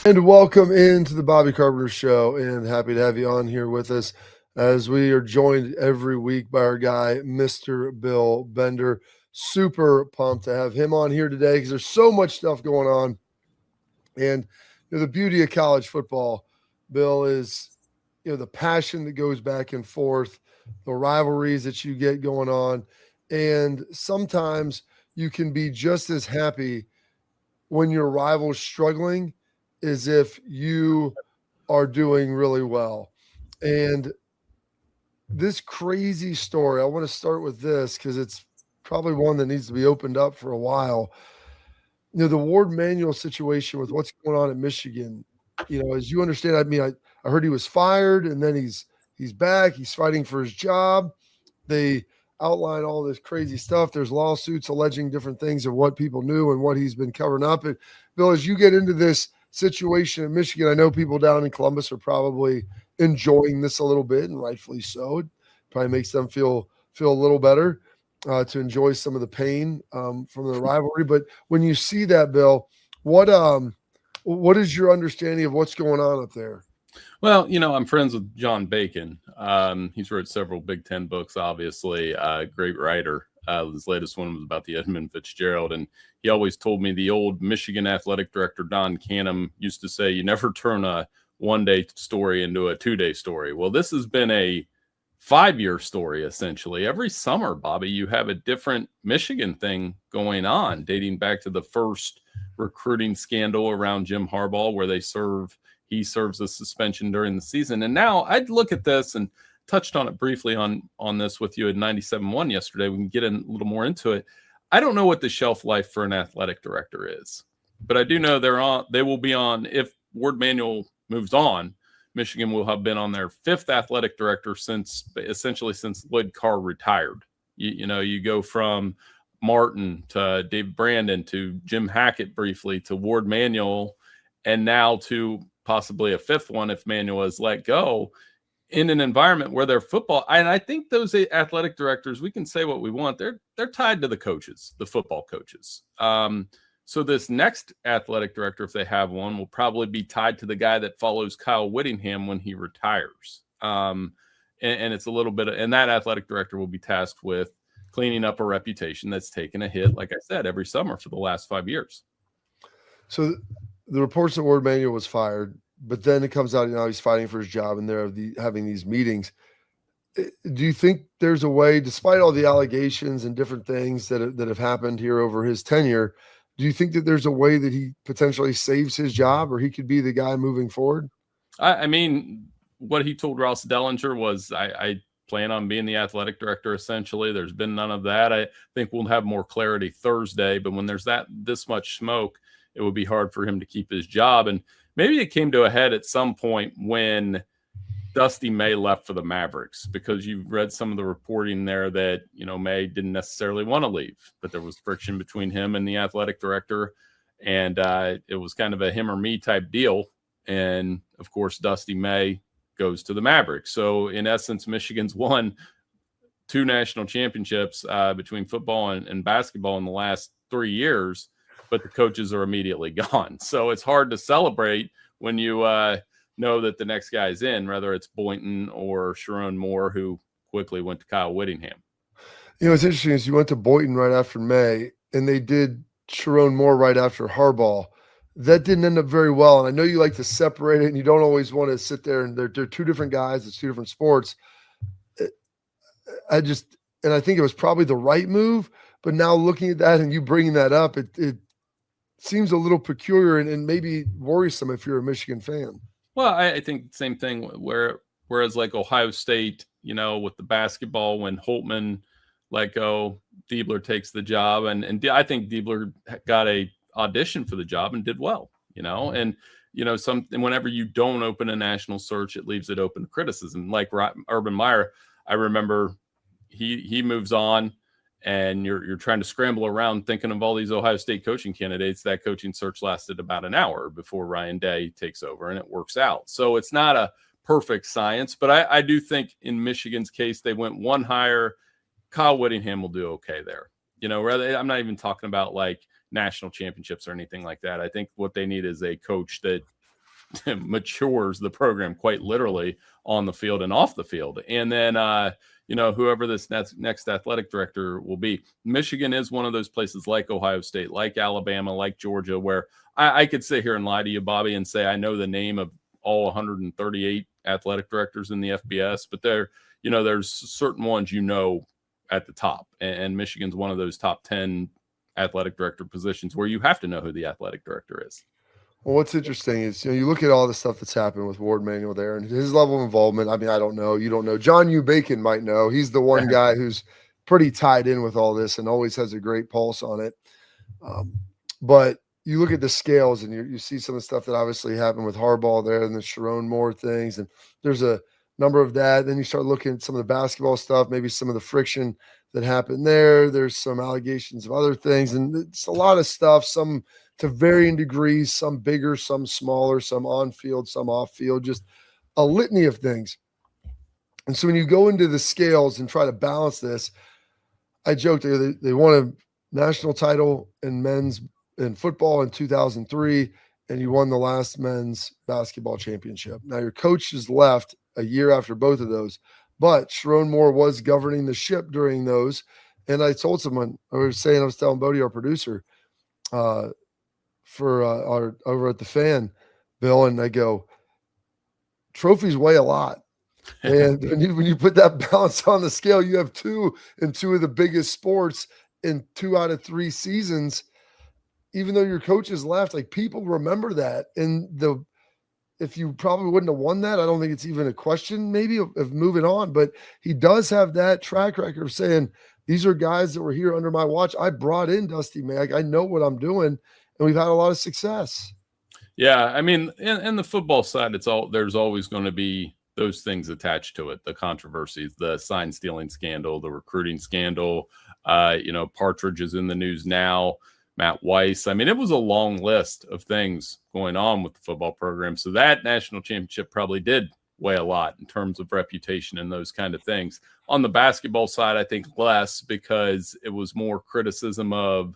And welcome into the Bobby Carpenter Show, and happy to have you on here with us as we are joined every week by our guy, Mr. Bill Bender. Super pumped to have him on here today because there's so much stuff going on. And the beauty of college football, Bill, is the passion that goes back and forth, the rivalries that you get going on, and sometimes you can be just as happy when your rival's struggling as if you are doing really well. And this crazy story, I want to start with this because it's probably one that needs to be opened up for a while. The Ward Manuel situation with what's going on in Michigan, as you understand, I heard he was fired and then he's back. He's fighting for his job. They outline all this crazy stuff. There's lawsuits alleging different things of what people knew and what he's been covering up. And Bill, as you get into this situation in Michigan, I know people down in Columbus are probably enjoying this a little bit, and rightfully so. It probably makes them feel a little better to enjoy some of the pain from the rivalry. But when you see that, Bill, what is your understanding of what's going on up there? Well, I'm friends with John Bacon. He's wrote several Big Ten books, obviously. Great writer. His latest one was about the Edmund Fitzgerald. And he always told me the old Michigan athletic director, Don Canham, used to say, you never turn a one-day story into a two-day story. Well, this has been a 5-year story, essentially. Every summer, Bobby, you have a different Michigan thing going on, dating back to the first recruiting scandal around Jim Harbaugh, where he serves a suspension during the season. And now I'd look at this and touched on it briefly on this with you at 97.1 yesterday. We can get in a little more into it. I don't know what the shelf life for an athletic director is, but I do know they will be on, if Ward Manuel moves on, Michigan will have been on their 5th athletic director since Lloyd Carr retired. You go from Martin to Dave Brandon to Jim Hackett briefly to Ward Manuel, and now to possibly a 5th one if Manuel is let go, in an environment where their football, and I think those athletic directors, we can say what we want, they're tied to the coaches, the football coaches. So this next athletic director, if they have one, will probably be tied to the guy that follows Kyle Whittingham when he retires. And it's a little bit, and that athletic director will be tasked with cleaning up a reputation that's taken a hit, like I said, every summer for the last 5 years. So the reports that Ward Manuel was fired, but then it comes out, he's fighting for his job and they're having these meetings. Do you think there's a way, despite all the allegations and different things that have happened here over his tenure, do you think that there's a way that he potentially saves his job, or he could be the guy moving forward? I mean, what he told Ross Dellinger was, I plan on being the athletic director, essentially. There's been none of that. I think we'll have more clarity Thursday, but when there's this much smoke, it would be hard for him to keep his job. And maybe it came to a head at some point when Dusty May left for the Mavericks, because you've read some of the reporting there that, May didn't necessarily want to leave, but there was friction between him and the athletic director. And it was kind of a him or me type deal. And of course, Dusty May goes to the Mavericks. So in essence, Michigan's won 2 national championships between football and basketball in the last 3 years, but the coaches are immediately gone. So it's hard to celebrate when you know that the next guy's in, whether it's Boynton or Sharon Moore, who quickly went to Kyle Whittingham. What's interesting is you went to Boynton right after May, and they did Sharon Moore right after Harbaugh. That didn't end up very well. And I know you like to separate it, and you don't always want to sit there, and they're 2 different guys. It's 2 different sports. I think it was probably the right move, but now looking at that and you bringing that up, it seems a little peculiar and maybe worrisome if you're a Michigan fan. Well, I think the same thing whereas like Ohio State, with the basketball, when Holtman let go, Diebler takes the job. And I think Diebler got a audition for the job and did well, and, whenever you don't open a national search, it leaves it open to criticism. Like Urban Meyer, I remember he moves on, and you're trying to scramble around thinking of all these Ohio State coaching candidates. That coaching search lasted about an hour before Ryan Day takes over, and it works out. So it's not a perfect science, but I do think in Michigan's case, they went one higher. Kyle Whittingham will do okay there. I'm not even talking about like national championships or anything like that. I think what they need is a coach that matures the program quite literally on the field and off the field. And then, whoever this next athletic director will be, Michigan is one of those places like Ohio State, like Alabama, like Georgia, where I could sit here and lie to you, Bobby, and say I know the name of all 138 athletic directors in the FBS, but there's certain ones at the top, and Michigan's one of those top 10 athletic director positions where you have to know who the athletic director is. Well, what's interesting is, you look at all the stuff that's happened with Ward Manuel there and his level of involvement. I mean, I don't know. You don't know. John U. Bacon might know. He's the one guy who's pretty tied in with all this and always has a great pulse on it. But you look at the scales and you see some of the stuff that obviously happened with Harbaugh there and the Sharon Moore things. And there's a number of that. Then you start looking at some of the basketball stuff, maybe some of the friction that happened there. There's some allegations of other things. And it's a lot of stuff, some to varying degrees, some bigger, some smaller, some on field, some off field, just a litany of things. And so when you go into the scales and try to balance this, I joked they won a national title in football in 2003, and you won the last men's basketball championship. Now your coach has left a year after both of those, but Sharon Moore was governing the ship during those. And I told someone, I was telling Bodie, our producer, for our over at the Fan, Bill, and I go, trophies weigh a lot. And when you put that balance on the scale, you have two in two of the biggest sports in 2 out of 3 seasons. Even though your coach has left, like, people remember that. And if you probably wouldn't have won that, I don't think it's even a question maybe of moving on. But he does have that track record of saying, these are guys that were here under my watch. I brought in Dusty Mag. I know what I'm doing. And we've had a lot of success. Yeah, I mean, in the football side, there's always going to be those things attached to it: the controversies, the sign stealing scandal, the recruiting scandal. Partridge is in the news now. Matt Weiss. I mean, it was a long list of things going on with the football program. So that national championship probably did weigh a lot in terms of reputation and those kind of things. On the basketball side, I think less, because it was more criticism of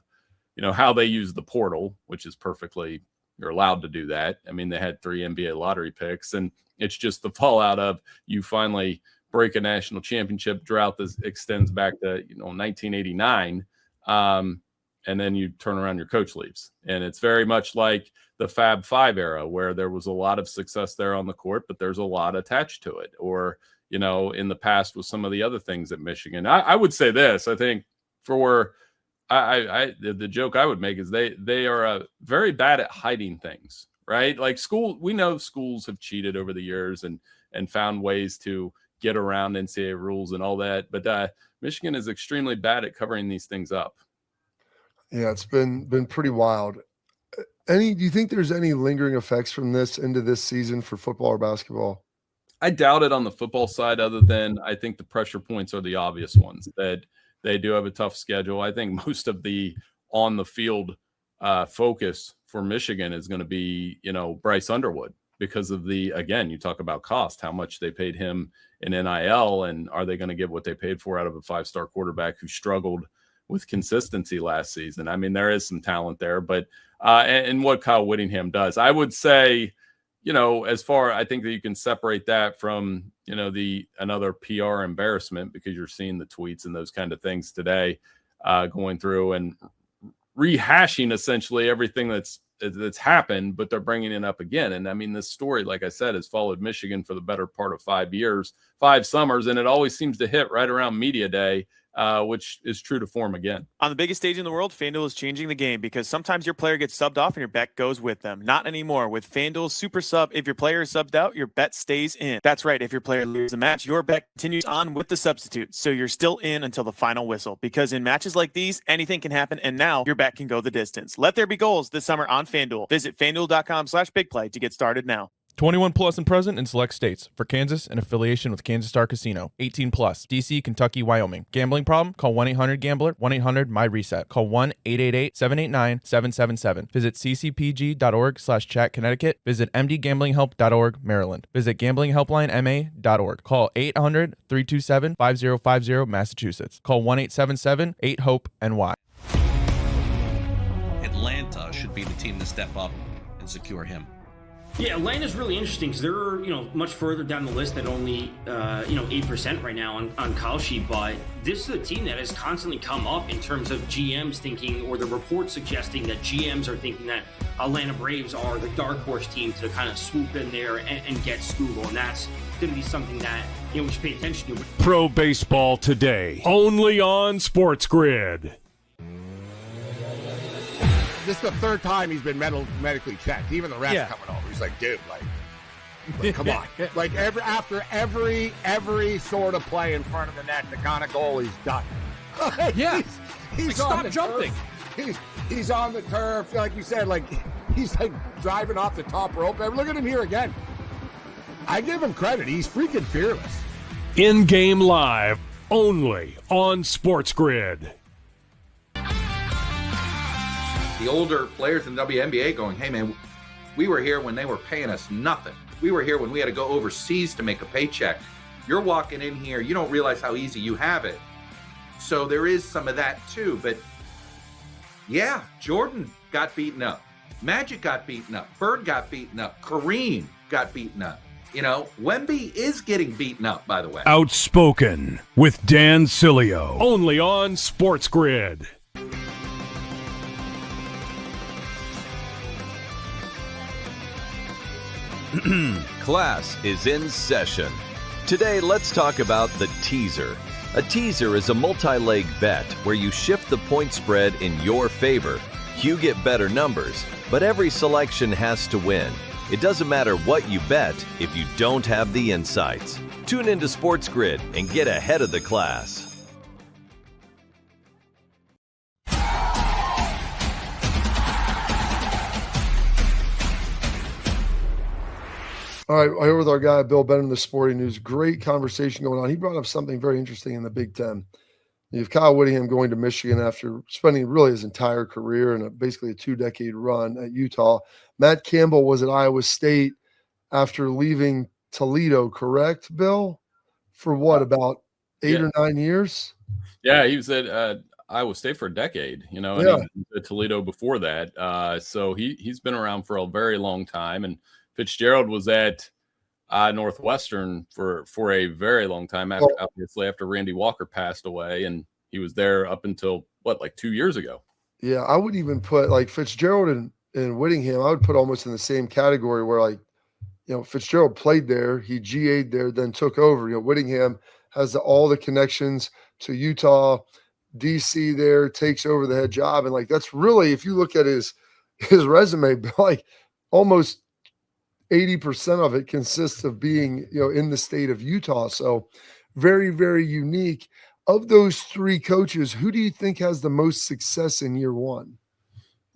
how they use the portal, which is perfectly, you're allowed to do that. I mean, they had 3 NBA lottery picks, and it's just the fallout of you finally break a national championship drought that extends back to 1989, and then you turn around, your coach leaves. And it's very much like the Fab Five era, where there was a lot of success there on the court, but there's a lot attached to it. Or in the past with some of the other things at Michigan. I would say this, I think the joke I would make is they are very bad at hiding things, right? Like we know schools have cheated over the years and found ways to get around NCAA rules and all that. But Michigan is extremely bad at covering these things up. Yeah, it's been pretty wild. Do you think there's any lingering effects from this into this season for football or basketball? I doubt it on the football side, other than I think the pressure points are the obvious ones, that they do have a tough schedule. I think most of the on the field focus for Michigan is going to be, Bryce Underwood, because of again, you talk about cost, how much they paid him in NIL, and are they going to get what they paid for out of a 5-star quarterback who struggled with consistency last season? I mean, there is some talent there, but and what Kyle Whittingham does, I would say, I think that you can separate that from, another PR embarrassment, because you're seeing the tweets and those kind of things today going through and rehashing essentially everything that's happened, but they're bringing it up again. And I mean, this story, like I said, has followed Michigan for the better part of 5 years, 5 summers, and it always seems to hit right around media day, which is true to form again. On the biggest stage in the world, FanDuel is changing the game, because sometimes your player gets subbed off and your bet goes with them. Not anymore. With FanDuel's Super Sub, if your player is subbed out, your bet stays in. That's right. If your player loses a match, your bet continues on with the substitute, so you're still in until the final whistle. Because in matches like these, anything can happen, and now your bet can go the distance. Let there be goals this summer on FanDuel. Visit FanDuel.com/BigPlay to get started now. 21 plus and present in select states. For Kansas, in affiliation with Kansas Star Casino. 18 plus. D.C., Kentucky, Wyoming. Gambling problem? Call 1-800-GAMBLER. 1-800-MY-RESET. Call 1-888-789-777. Visit ccpg.org/chat Connecticut. Visit mdgamblinghelp.org Maryland. Visit gamblinghelplinema.org. Call 800-327-5050 Massachusetts. Call 1-877-8-HOPE-NY. Atlanta should be the team to step up and secure him. Yeah, Atlanta's really interesting because they're, much further down the list than only, 8% right now on Call Sheet. But this is a team that has constantly come up in terms of GMs thinking, or the reports suggesting that GMs are thinking that Atlanta Braves are the dark horse team to kind of swoop in there and get Skubal. And that's going to be something that, we should pay attention to. Pro Baseball Today, only on SportsGrid. This is the third time he's been medically checked. Even the refs coming over. He's like, dude, like come on. Like after every sort of play in front of the net, the kind of goal he's done. Yeah. He's stop jumping. He's on the turf, like you said, like he's like driving off the top rope. Look at him here again. I give him credit. He's freaking fearless. In-game live, only on SportsGrid. The older players in the WNBA going, hey, man, we were here when they were paying us nothing. We were here when we had to go overseas to make a paycheck. You're walking in here, you don't realize how easy you have it. So there is some of that too. But yeah, Jordan got beaten up. Magic got beaten up. Bird got beaten up. Kareem got beaten up. Wemby is getting beaten up, by the way. Outspoken with Dan Cilio, only on SportsGrid. Class is in session. Today, let's talk about the teaser. A teaser is a multi-leg bet where you shift the point spread in your favor. You get better numbers, but every selection has to win. It doesn't matter what you bet if you don't have the insights. Tune into SportsGrid and get ahead of the class. All right, I'm here with our guy, Bill Bender, the Sporting News. Great conversation going on. He brought up something very interesting in the Big Ten. You have Kyle Whittingham going to Michigan after spending really his entire career in basically a 2-decade run at Utah. Matt Campbell was at Iowa State after leaving Toledo, correct, Bill? For what, about 8 or 9 years? Yeah, he was at Iowa State for a decade, and he was at Toledo before that. So he's been around for a very long time. And Fitzgerald was at Northwestern for a very long time, after Randy Walker passed away, and he was there up until, 2 years ago. Yeah, I would even put, Fitzgerald and Whittingham, I would put almost in the same category where, Fitzgerald played there, he GA'd there, then took over. Whittingham has all the connections to Utah, DC there, takes over the head job. And, that's really, if you look at his resume, almost 80% of it consists of being, in the state of Utah. So very, very unique. Of those three coaches, who do you think has the most success in year one?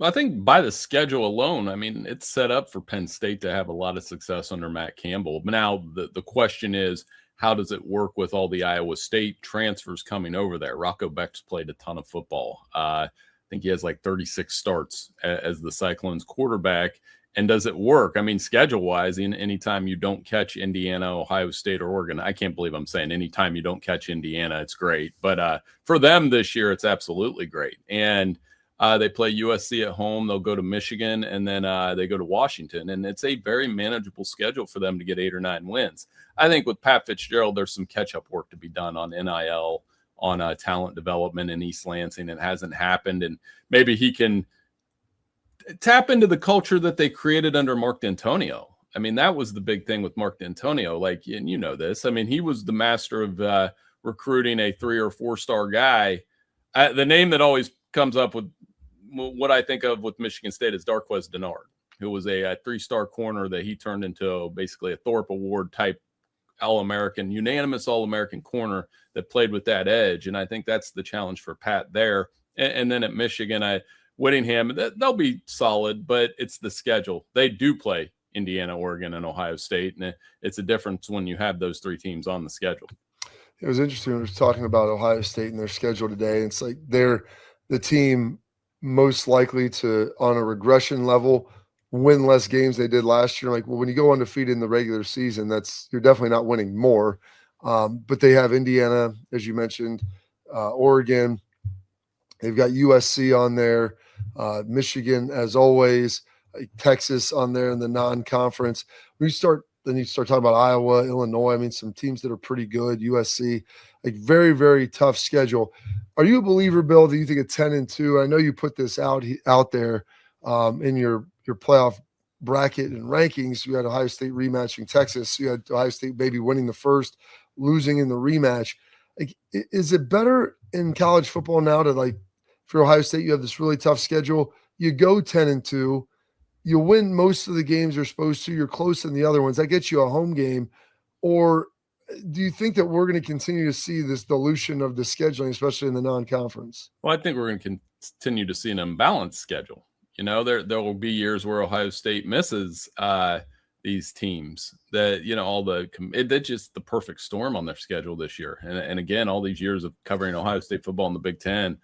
I think by the schedule alone, it's set up for Penn State to have a lot of success under Matt Campbell. But now the question is, how does it work with all the Iowa State transfers coming over there? Rocco Beck's played a ton of football. I think he has 36 starts as the Cyclones quarterback. And does it work? Schedule-wise, anytime you don't catch Indiana, Ohio State, or Oregon, I can't believe I'm saying anytime you don't catch Indiana, it's great. But for them this year, it's absolutely great. And they play USC at home. They'll go to Michigan, and then they go to Washington. And it's a very manageable schedule for them to get 8 or 9 wins. I think with Pat Fitzgerald, there's some catch-up work to be done on NIL, on talent development in East Lansing. It hasn't happened, and maybe he can tap into the culture that they created under Mark D'Antonio. That was the big thing with Mark D'Antonio. And you know this. he was the master of recruiting a 3 or 4 star guy. The name that always comes up with what I think of with Michigan State is Darqueze Dennard, who was a 3-star corner that he turned into basically a Thorpe Award type All-American, unanimous All-American corner that played with that edge. And I think that's the challenge for Pat there. And then at Michigan, Whittingham, they'll be solid, but it's the schedule. They do play Indiana, Oregon, and Ohio State, and it's a difference when you have those 3 teams on the schedule. It was interesting when we were talking about Ohio State and their schedule today. It's they're the team most likely to, on a regression level, win less games they did last year. When you go undefeated in the regular season, you're definitely not winning more. But they have Indiana, as you mentioned, Oregon. They've got USC on there. Michigan, as always. like Texas on there in the non-conference. Then you start talking about Iowa, Illinois. I mean, some teams that are pretty good, USC, like very, very tough schedule. Are you a believer, Bill, that you think a 10-2? I know you put this out there in your playoff bracket and rankings. You had Ohio State rematching Texas. You had Ohio State maybe winning the first, losing in the rematch. Like, is it better in college football now to, like, for Ohio State, you have this really tough schedule. You go 10-2. You win most of the games you're supposed to. You're close in the other ones. That gets you a home game. Or do you think that we're going to continue to see this dilution of the scheduling, especially in the non-conference? Well, I think we're going to continue to see an imbalanced schedule. You know, there will be years where Ohio State misses these teams that, you know, it's just the perfect storm on their schedule this year. And again, all these years of covering Ohio State football in the Big Ten,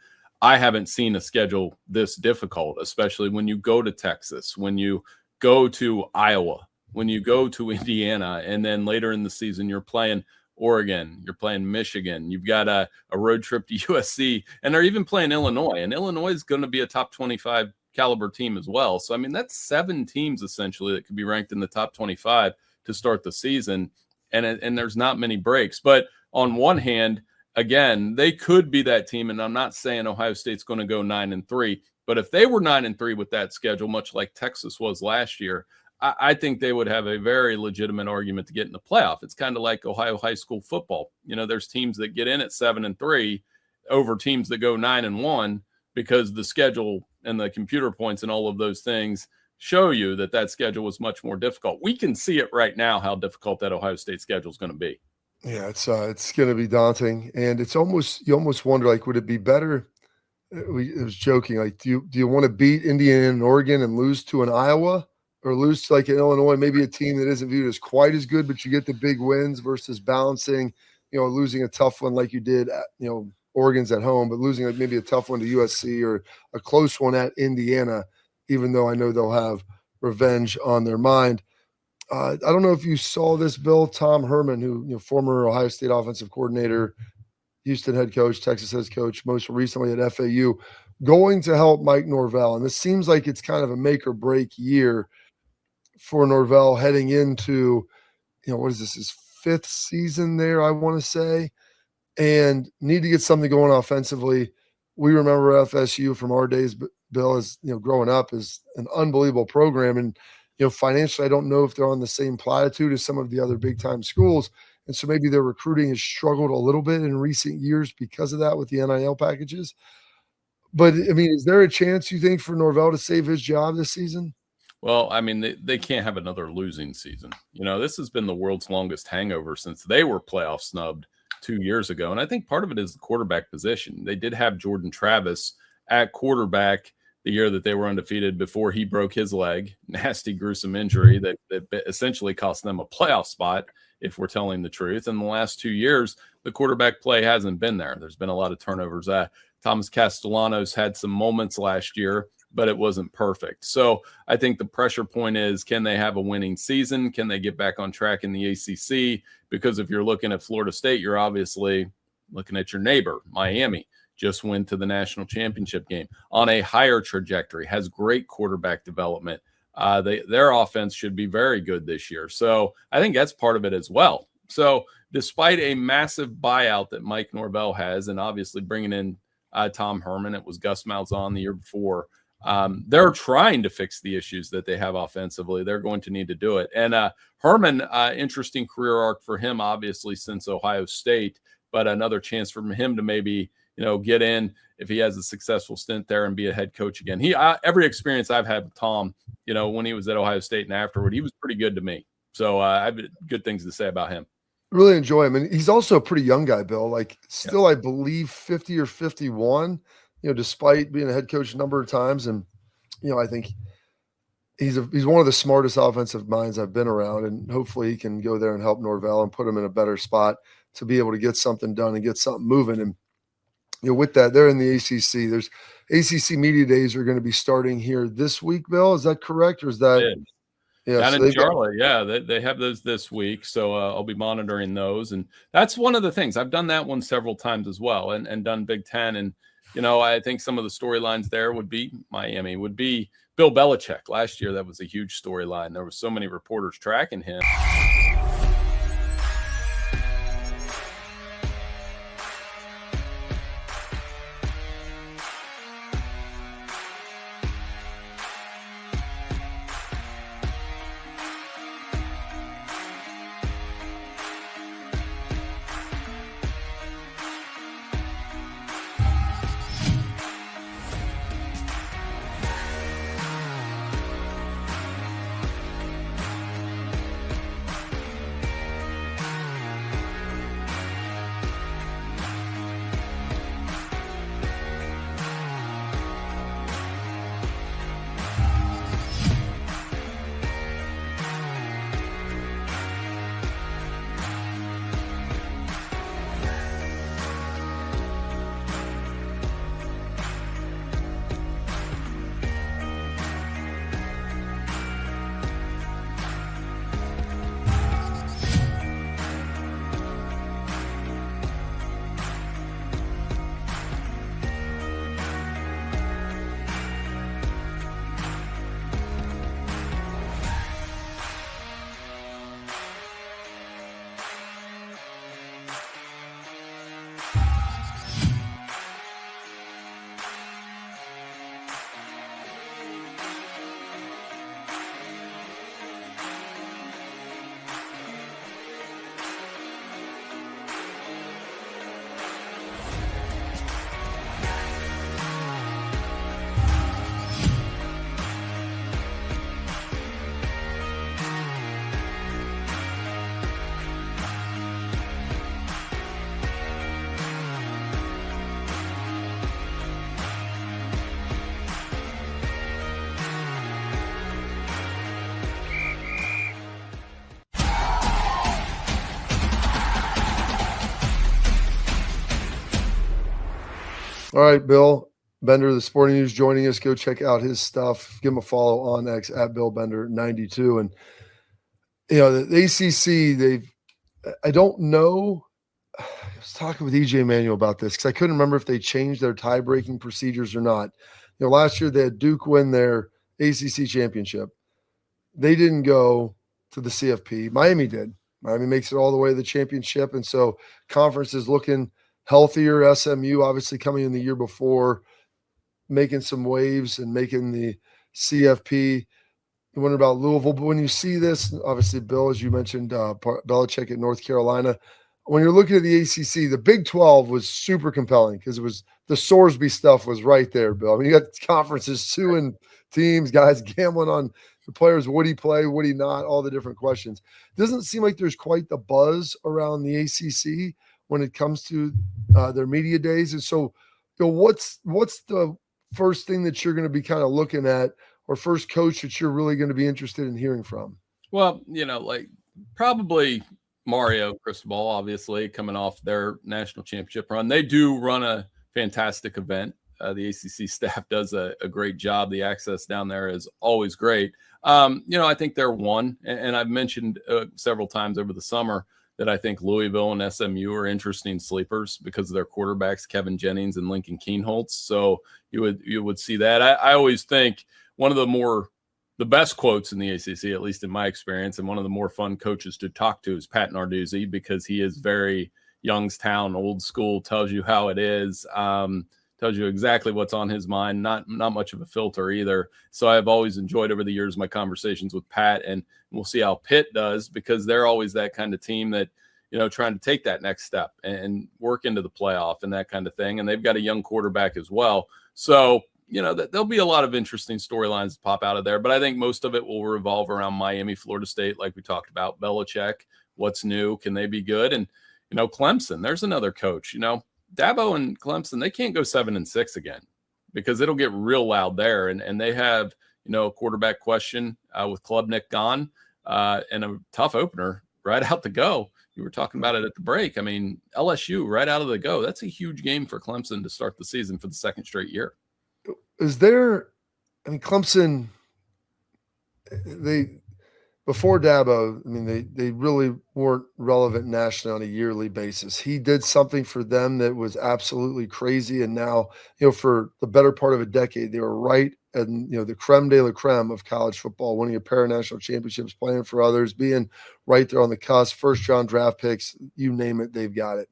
I haven't seen a schedule this difficult, especially when you go to Texas, when you go to Iowa, when you go to Indiana, and then later in the season, you're playing Oregon, you're playing Michigan, you've got a road trip to USC, and they're even playing Illinois. And Illinois is going to be a top 25 caliber team as well. So, I mean, that's 7 teams essentially that could be ranked in the top 25 to start the season. And there's not many breaks. But on one hand, again, they could be that team, and I'm not saying Ohio State's going to go 9-3, but if they were 9-3 with that schedule, much like Texas was last year, I think they would have a very legitimate argument to get in the playoff. It's kind of like Ohio high school football. You know, there's teams that get in at 7-3 over teams that go 9-1 because the schedule and the computer points and all of those things show you that schedule was much more difficult. We can see it right now how difficult that Ohio State schedule is going to be. Yeah, it's going to be daunting, and it's you almost wonder, like, would it be better? It was joking, like, do you want to beat Indiana and Oregon and lose to an Iowa, or lose to, like, an Illinois, maybe a team that isn't viewed as quite as good, but you get the big wins versus balancing, you know, losing a tough one like you did at, you know, Oregon's at home, but losing maybe a tough one to USC or a close one at Indiana, even though I know they'll have revenge on their mind. I don't know if you saw this, Bill. Tom Herman, who, you know, former Ohio State offensive coordinator, Houston head coach, Texas head coach, most recently at FAU, going to help Mike Norvell. And this seems like it's kind of a make or break year for Norvell heading into, you know, what is this, his 5th season there, I want to say, and need to get something going offensively. We remember FSU from our days, Bill, as, you know, growing up, is an unbelievable program. And, you know, financially, I don't know if they're on the same platitude as some of the other big-time schools. And so maybe their recruiting has struggled a little bit in recent years because of that with the NIL packages. But, I mean, is there a chance, you think, for Norvell to save his job this season? Well, I mean, they can't have another losing season. You know, this has been the world's longest hangover since they were playoff snubbed 2 years ago. And I think part of it is the quarterback position. They did have Jordan Travis at quarterback the year that they were undefeated before he broke his leg. Nasty, gruesome injury that essentially cost them a playoff spot, if we're telling the truth. In the last 2 years, the quarterback play hasn't been there. There's been a lot of turnovers. Thomas Castellanos had some moments last year, but it wasn't perfect. So I think the pressure point is, can they have a winning season? Can they get back on track in the ACC? Because if you're looking at Florida State, you're obviously looking at your neighbor, Miami. Just went to the national championship game on a higher trajectory, has great quarterback development. Their offense should be very good this year. So I think that's part of it as well. So despite a massive buyout that Mike Norvell has, and obviously bringing in Tom Herman, it was Gus Malzahn the year before, they're trying to fix the issues that they have offensively. They're going to need to do it. And Herman, interesting career arc for him, obviously, since Ohio State, but another chance for him to maybe, you know, get in if he has a successful stint there and be a head coach again. Every experience I've had with Tom, you know, when he was at Ohio State and afterward, he was pretty good to me. So I have good things to say about him. Really enjoy him. And he's also a pretty young guy, Bill, like still, I believe 50 or 51, you know, despite being a head coach a number of times. And, you know, I think he's one of the smartest offensive minds I've been around, and hopefully he can go there and help Norvell and put him in a better spot to be able to get something done and get something moving. And, you know, with that, they're in the ACC. There's ACC Media Days are going to be starting here this week, Bill. Is that correct? Or is that – down in Charlotte, they have those this week, so I'll be monitoring those. And that's one of the things. I've done that one several times as well, and done Big Ten. And I think some of the storylines there would be Miami, would be Bill Belichick. Last year, that was a huge storyline. There were so many reporters tracking him. All right, Bill Bender, the Sporting News, joining us. Go check out his stuff. Give him a follow on X at Bill Bender 92. And the ACC, I don't know. I was talking with EJ Manuel about this because I couldn't remember if they changed their tie-breaking procedures or not. Last year they had Duke win their ACC championship. They didn't go to the CFP. Miami did. Miami makes it all the way to the championship, and so conference is looking healthier. SMU obviously coming in the year before, making some waves and making the CFP. You wonder about Louisville, but when you see this, obviously, Bill, as you mentioned, Belichick at North Carolina. When you're looking at the ACC, the Big 12 was super compelling because it was the Sorsby stuff was right there, Bill. I mean, you got conferences suing teams, guys gambling on the players. Would he play? Would he not? All the different questions. Doesn't seem like there's quite the buzz around the ACC when it comes to their media days. And so, what's the first thing that you're going to be kind of looking at, or first coach that you're really going to be interested in hearing from? Well, probably Mario Cristobal, obviously, coming off their national championship run. They do run a fantastic event. The ACC staff does a great job. The access down there is always great. I think they're one, and I've mentioned several times over the summer that I think Louisville and SMU are interesting sleepers because of their quarterbacks, Kevin Jennings and Lincoln Keenholz. So you would see that. I always think one of the best quotes in the ACC, at least in my experience, and one of the more fun coaches to talk to is Pat Narduzzi, because he is very Youngstown, old school, tells you how it is, tells you exactly what's on his mind, not much of a filter either. So I've always enjoyed over the years my conversations with Pat, and we'll see how Pitt does, because they're always that kind of team that, trying to take that next step and work into the playoff and that kind of thing. And they've got a young quarterback as well. So, there'll be a lot of interesting storylines that pop out of there, but I think most of it will revolve around Miami, Florida State, like we talked about, Belichick, what's new, can they be good? And, Clemson, there's another coach, Dabo and Clemson, they can't go 7-6 again because it'll get real loud there. And they have, a quarterback question with Klubnik gone and a tough opener right out the go. You were talking about it at the break. I mean, LSU right out of the go. That's a huge game for Clemson to start the season for the second straight year. Clemson, before Dabo, I mean, they really weren't relevant nationally on a yearly basis. He did something for them that was absolutely crazy. And now, for the better part of a decade, they were right and the creme de la creme of college football, winning a pair of national championships, playing for others, being right there on the cusp, first-round draft picks, you name it, they've got it.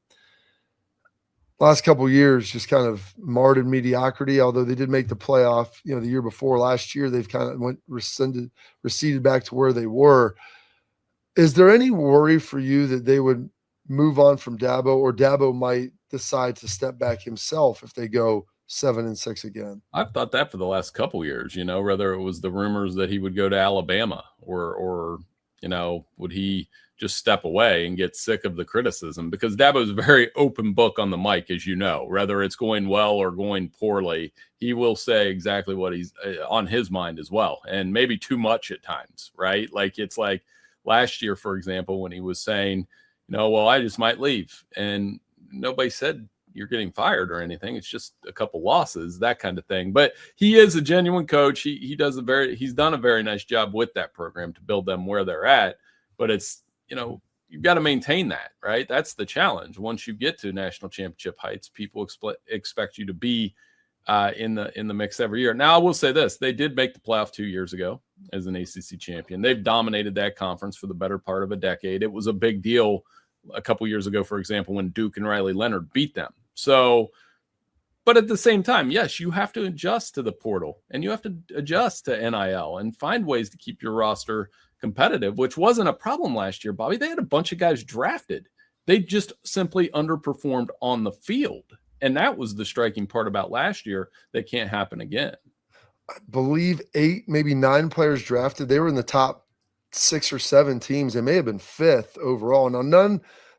Last couple of years just kind of marred in mediocrity, although they did make the playoff, the year before. Last year, they've kind of receded back to where they were. Is there any worry for you that they would move on from Dabo, or Dabo might decide to step back himself if they go 7-6 again? I've thought that for the last couple of years, whether it was the rumors that he would go to Alabama or would he just step away and get sick of the criticism, because Dabo's a very open book on the mic, as you know, whether it's going well or going poorly, he will say exactly what he's on his mind as well. And maybe too much at times, right? Like it's like last year, for example, when he was saying, well, I just might leave, and nobody said you're getting fired or anything. It's just a couple losses, that kind of thing. But he is a genuine coach. He's done a very nice job with that program to build them where they're at. But it's, you've got to maintain that, right? That's the challenge. Once you get to national championship heights, people expect you to be in the mix every year. Now, I will say this: they did make the playoff 2 years ago as an ACC champion. They've dominated that conference for the better part of a decade. It was a big deal a couple years ago, for example, when Duke and Riley Leonard beat them. So, but at the same time, yes, you have to adjust to the portal, and you have to adjust to NIL and find ways to keep your roster competitive, which wasn't a problem last year, Bobby. They had a bunch of guys drafted. They just simply underperformed on the field. And that was the striking part about last year that can't happen again. I believe 8, maybe 9 players drafted. They were in the top 6 or 7 teams. They may have been 5th overall. Now,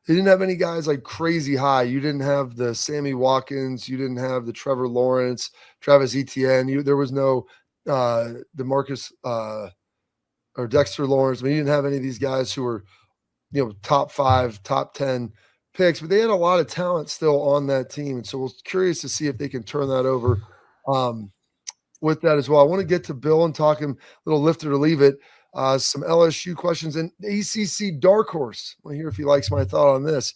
they didn't have any guys like crazy high. You didn't have the Sammy Watkins. You didn't have the Trevor Lawrence, Travis Etienne. There was no DeMarcus or Dexter Lawrence. I mean, you didn't have any of these guys who were, top 5, top 10 picks, but they had a lot of talent still on that team. And so we're curious to see if they can turn that over with that as well. I want to get to Bill and talk him a little lift it or leave it. Some LSU questions and ACC dark horse. I want to hear if he likes my thought on this.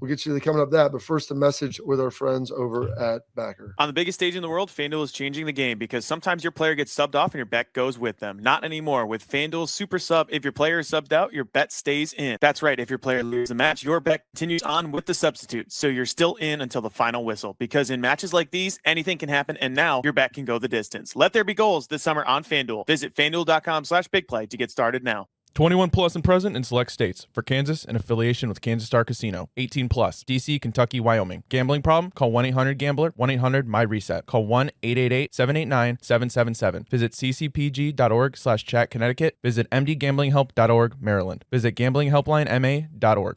We'll get you to coming up that, but first a message with our friends over at Backer. On the biggest stage in the world, FanDuel is changing the game because sometimes your player gets subbed off and your bet goes with them. Not anymore. With FanDuel Super Sub, if your player is subbed out, your bet stays in. That's right. If your player loses a match, your bet continues on with the substitute. So you're still in until the final whistle, because in matches like these, anything can happen, and now your bet can go the distance. Let there be goals this summer on FanDuel. Visit FanDuel.com/bigplay to get started now. 21 plus and present in select states. For Kansas, in affiliation with Kansas Star Casino. 18 plus. DC, Kentucky, Wyoming. Gambling problem? Call 1-800-GAMBLER. 1-800-MY-RESET. Call 1-888-789-777. Visit ccpg.org/chat Connecticut. Visit mdgamblinghelp.org Maryland. Visit gamblinghelplinema.org.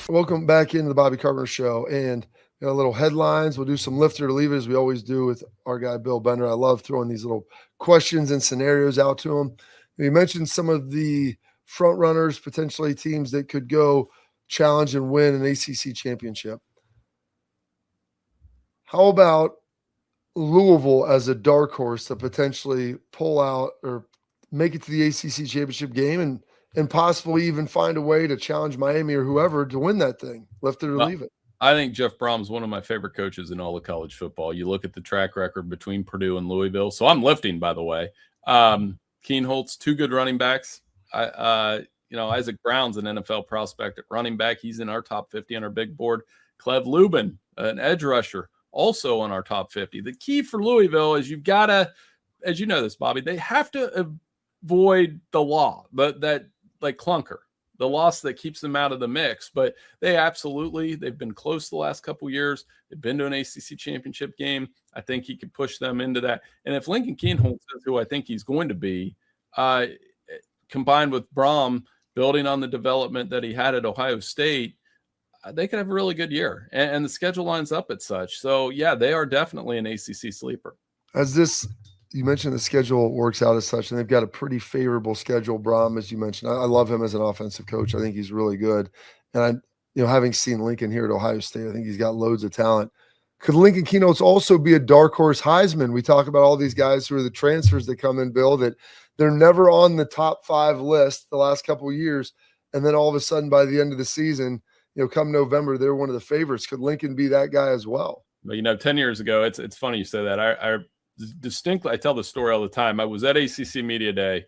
Welcome back into the Bobby Carpenter Show, and got a little headlines. We'll do some lift it or leave it as we always do with our guy Bill Bender. I love throwing these little questions and scenarios out to him. You mentioned some of the front runners, potentially teams that could go challenge and win an ACC championship. How about Louisville as a dark horse to potentially pull out or make it to the ACC championship game and possibly even find a way to challenge Miami or whoever to win that thing, lift it or leave it? I think Jeff Brom's one of my favorite coaches in all of college football. You look at the track record between Purdue and Louisville. So I'm lifting, by the way. Keenholtz, 2 good running backs. Isaac Brown's an NFL prospect at running back. He's in our top 50 on our big board. Clev Lubin, an edge rusher, also on our top 50. The key for Louisville is you've got to, as you know this, Bobby, they have to avoid the law, that like clunker, the loss that keeps them out of the mix. But they've been close the last couple years. They've been to an ACC championship game. I think he could push them into that. And if Lincoln Keenholtz is who I think he's going to be, combined with Brom building on the development that he had at Ohio State, they could have a really good year. And the schedule lines up at such. So, yeah, they are definitely an ACC sleeper. You mentioned the schedule works out as such, and they've got a pretty favorable schedule. Brom, as you mentioned, I love him as an offensive coach. I think he's really good. And having seen Lincoln here at Ohio State, I think he's got loads of talent. Could Lincoln Keenholtz also be a dark horse Heisman? We talk about all these guys who are the transfers that come in, Bill, that they're never on the top 5 list the last couple of years. And then all of a sudden, by the end of the season, come November, they're one of the favorites. Could Lincoln be that guy as well? But, 10 years ago, it's funny you say that. I distinctly, I tell the story all the time. I was at ACC Media Day,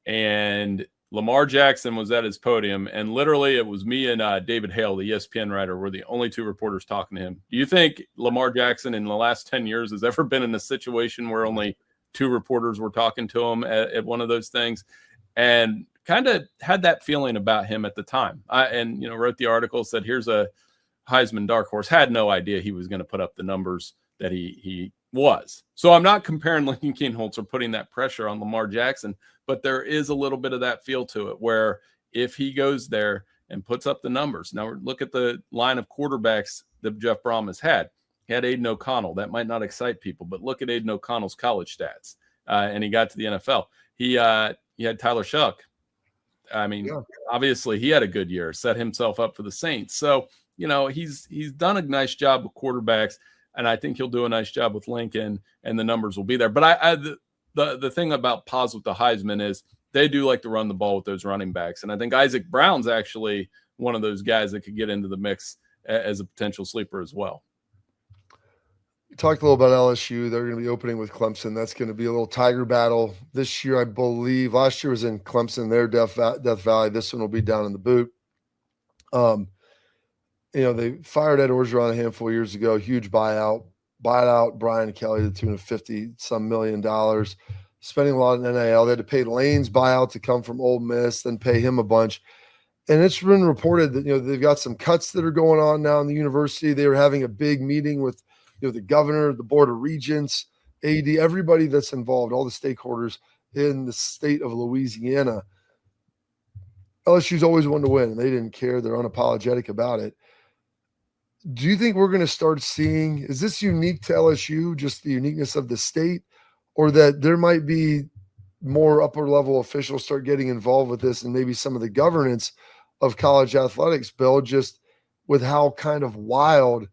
and Lamar Jackson was at his podium, and literally it was me and David Hale, the ESPN writer, were the only 2 reporters talking to him. Do you think Lamar Jackson in the last 10 years has ever been in a situation where only 2 reporters were talking to him at one of those things? And kind of had that feeling about him at the time. Wrote the article, said, here's a Heisman dark horse. Had no idea he was going to put up the numbers that he was. So I'm not comparing Lincoln Keenholtz or putting that pressure on Lamar Jackson, but there is a little bit of that feel to it where if he goes there and puts up the numbers. Now look at the line of quarterbacks that Jeff Brom has had. He had Aiden O'Connell. That might not excite people, but look at Aiden O'Connell's college stats. And he got to the NFL. He had Tyler Shuck. Obviously he had a good year, set himself up for the Saints. So, he's done a nice job with quarterbacks. And I think he'll do a nice job with Lincoln, and the numbers will be there. But the thing about pause with the Heisman is they do like to run the ball with those running backs. And I think Isaac Brown's actually one of those guys that could get into the mix as a potential sleeper as well. We talked a little about LSU. They're going to be opening with Clemson. That's going to be a little Tiger battle this year, I believe. Last year was in Clemson, their Death Valley. This one will be down in the boot. They fired Ed Orgeron a handful of years ago, huge buyout Brian Kelly to the tune of $50-some million, spending a lot in NIL. They had to pay Lane's buyout to come from Ole Miss, then pay him a bunch. And it's been reported that, they've got some cuts that are going on now in the university. They were having a big meeting with, the governor, the board of regents, AD, everybody that's involved, all the stakeholders in the state of Louisiana. LSU's always wanted to win, and they didn't care. They're unapologetic about it. Do you think we're going to start seeing, is this unique to LSU, just the uniqueness of the state, or that there might be more upper level officials start getting involved with this and maybe some of the governance of college athletics, Bill, just with how kind of wild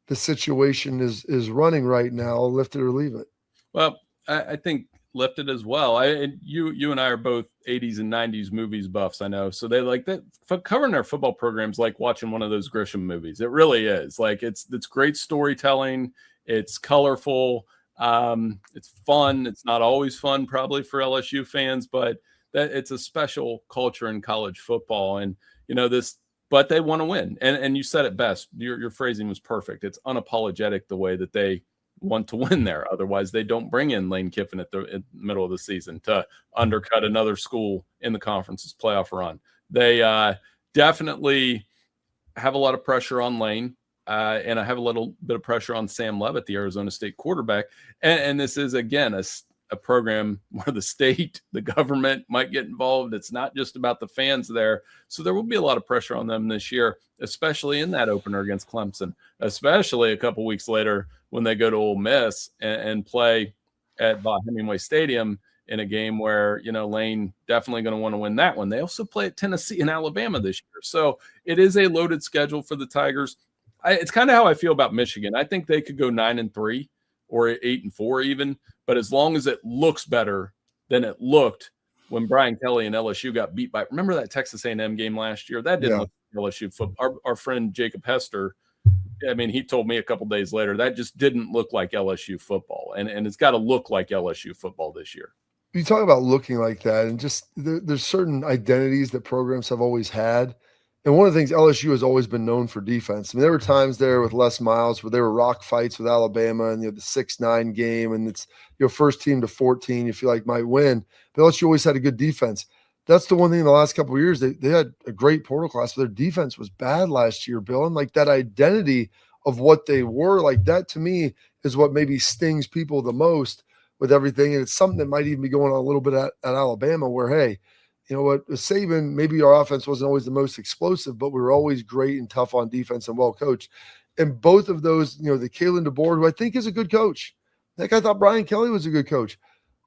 the situation is running right now, lift it or leave it? Well, I think lift it as well. You and I are both 80s and 90s movies buffs, I know. So they like that covering their football programs like watching one of those Grisham movies. It really is. Like it's great storytelling. It's colorful. It's fun. It's not always fun probably for LSU fans, but that it's a special culture in college football. And but they want to win. And you said it best. Your phrasing was perfect. It's unapologetic the way that they want to win there. Otherwise, they don't bring in Lane Kiffin in the middle of the season to undercut another school in the conference's playoff run. They definitely have a lot of pressure on Lane, and I have a little bit of pressure on Sam Leavitt, the Arizona State quarterback. And this is, again, a program where the state, the government might get involved. It's not just about the fans there. So there will be a lot of pressure on them this year, especially in that opener against Clemson, especially a couple weeks later when they go to Ole Miss and play at Bob Hemingway Stadium in a game where, Lane definitely going to want to win that one. They also play at Tennessee and Alabama this year. So it is a loaded schedule for the Tigers. It's kind of how I feel about Michigan. I think they could go 9-3 or 8-4 even, but as long as it looks better than it looked when Brian Kelly and LSU got beat by, remember that Texas A&M game last year? That didn't look like LSU football. Our friend Jacob Hester, he told me a couple days later, that just didn't look like LSU football. And it's got to look like LSU football this year. You talk about looking like that, and just there's certain identities that programs have always had. And one of the things, LSU has always been known for defense. There were times there with Les Miles where there were rock fights with Alabama and the 6-9 game, and it's first team to 14 you feel like might win. But LSU always had a good defense. That's the one thing in the last couple of years. They had a great portal class, but their defense was bad last year, Bill. And like that identity of what they were, like that to me is what maybe stings people the most with everything. And it's something that might even be going on a little bit at Alabama where, hey, you know what, with Saban, maybe our offense wasn't always the most explosive, but we were always great and tough on defense and well coached. And both of those, the Kalen DeBoer, who I think is a good coach. I thought Brian Kelly was a good coach.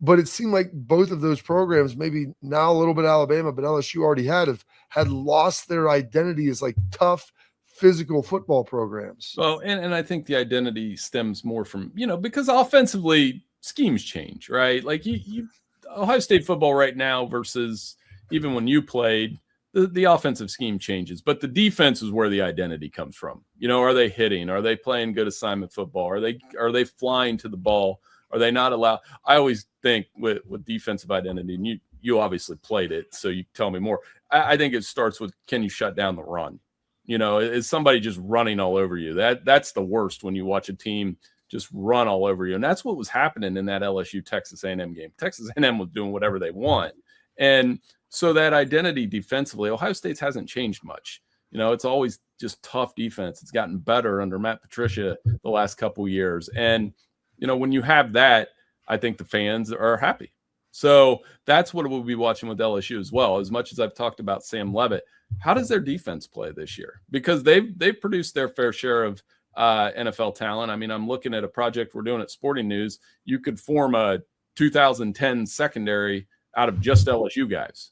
But it seemed like both of those programs, maybe now a little bit Alabama, but LSU already had lost their identity as like tough, physical football programs. Well, and I think the identity stems more from, because offensively schemes change, right? Like you Ohio State football right now versus even when you played, the offensive scheme changes, but the defense is where the identity comes from. Are they hitting? Are they playing good assignment football? Are they flying to the ball? Are they not allowed? I always think with defensive identity, and you obviously played it, so you tell me more. I think it starts with, can you shut down the run? Is somebody just running all over you? That's the worst when you watch a team just run all over you. And that's what was happening in that LSU Texas A&M game. Texas A&M was doing whatever they want. And so that identity defensively, Ohio State's hasn't changed much. It's always just tough defense. It's gotten better under Matt Patricia the last couple of years. And, when you have that, I think the fans are happy. So that's what we'll be watching with LSU as well. As much as I've talked about Sam Leavitt, how does their defense play this year? Because they've produced their fair share of NFL talent. I'm looking at a project we're doing at Sporting News. You could form a 2010 secondary out of just LSU guys.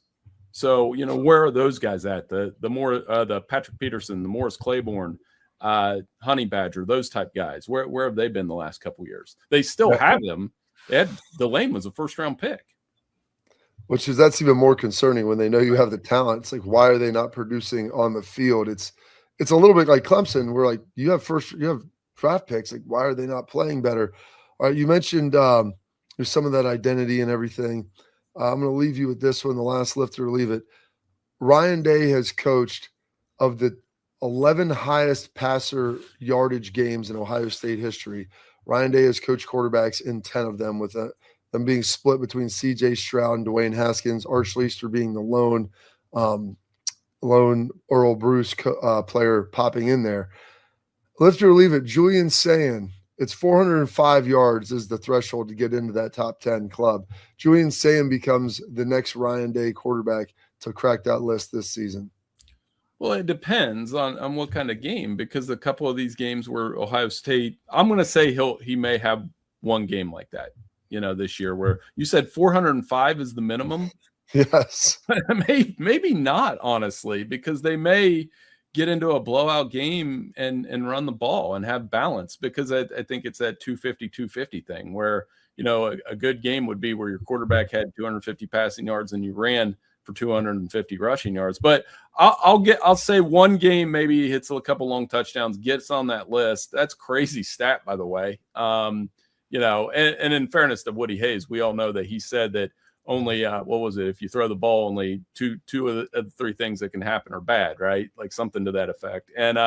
So, where are those guys at? The Patrick Peterson, the Morris Claiborne, Honey Badger, those type guys. Where have they been the last couple of years? They still have them. Delane was a first-round pick. That's even more concerning when they know you have the talent. It's like, why are they not producing on the field? It's a little bit like Clemson, where like you have draft picks. Like, why are they not playing better? All right, you mentioned there's some of that identity and everything. I'm going to leave you with this one, the last lift or leave it. Ryan Day has coached of the 11 highest passer yardage games in Ohio State history. Ryan Day has coached quarterbacks in 10 of them, with them being split between C.J. Stroud and Dwayne Haskins, Arch Leister being the lone Earl Bruce player popping in there. Lift or leave it, Julian Sayin. It's 405 yards is the threshold to get into that top 10 club. Julian Sayin becomes the next Ryan Day quarterback to crack that list this season. Well, it depends on what kind of game, because a couple of these games where Ohio State, I'm going to say he may have one game like that, this year, where you said 405 is the minimum. Yes. Maybe not, honestly, because they may get into a blowout game and run the ball and have balance, because I think it's that 250 thing where, a good game would be where your quarterback had 250 passing yards and you ran for 250 rushing yards. But I'll say one game maybe hits a couple long touchdowns, gets on that list. That's crazy stat, by the way. And in fairness to Woody Hayes, we all know that he said that only what was it? If you throw the ball, only two of the three things that can happen are bad, right? Like something to that effect. And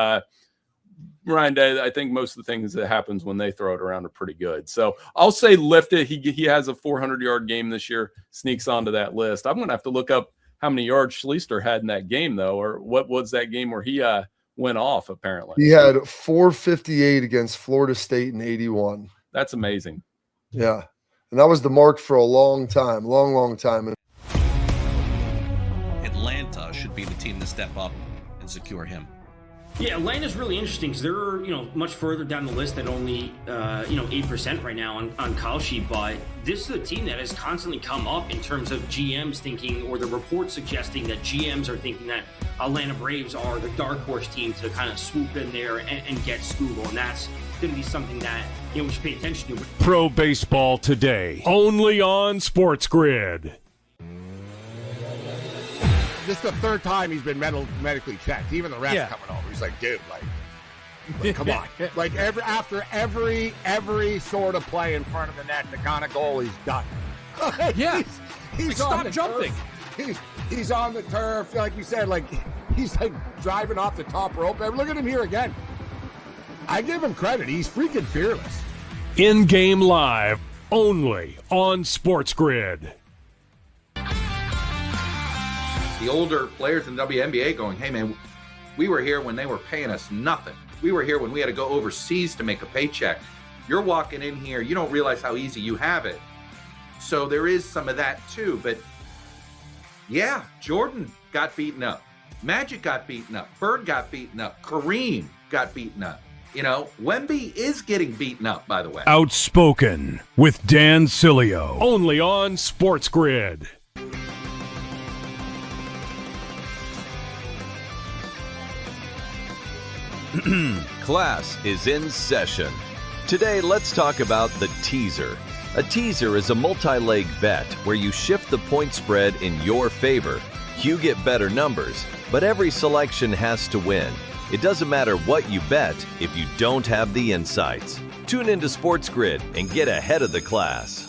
Ryan Day, I think most of the things that happens when they throw it around are pretty good. So I'll say lift it. He has a 400-yard game this year, sneaks onto that list. I'm going to have to look up how many yards Schleister had in that game, though, or what was that game where he went off, apparently. He had 458 against Florida State in 81. That's amazing. Yeah. And that was the mark for a long time, long time. Atlanta should be the team to step up and secure him. Yeah, Atlanta's really interesting because they're, much further down the list at only, 8% right now on Kyle sheet. But this is a team that has constantly come up in terms of GMs thinking, or the reports suggesting that GMs are thinking that Atlanta Braves are the dark horse team to kind of swoop in there and get Scoogle. And that's going to be something that, we should pay attention to. Pro Baseball Today, only on SportsGrid. This is the third time he's been medically checked. Even the refs coming over. He's like, dude, like come on. Like after every sort of play in front of the net, the kind of goal he's done. Yeah. He's stop jumping. He's on the turf, like you said, like he's like driving off the top rope. Look at him here again. I give him credit. He's freaking fearless. In-game live, only on SportsGrid. The older players in the WNBA going, hey, man, we were here when they were paying us nothing. We were here when we had to go overseas to make a paycheck. You're walking in here, you don't realize how easy you have it. So there is some of that too. But yeah, Jordan got beaten up. Magic got beaten up. Bird got beaten up. Kareem got beaten up. Wemby is getting beaten up, by the way. Outspoken with Dan Sileo, only on SportsGrid. Class is in session. Today, let's talk about the teaser. A teaser is a multi-leg bet where you shift the point spread in your favor. You get better numbers, but every selection has to win. It doesn't matter what you bet if you don't have the insights. Tune into SportsGrid and get ahead of the class.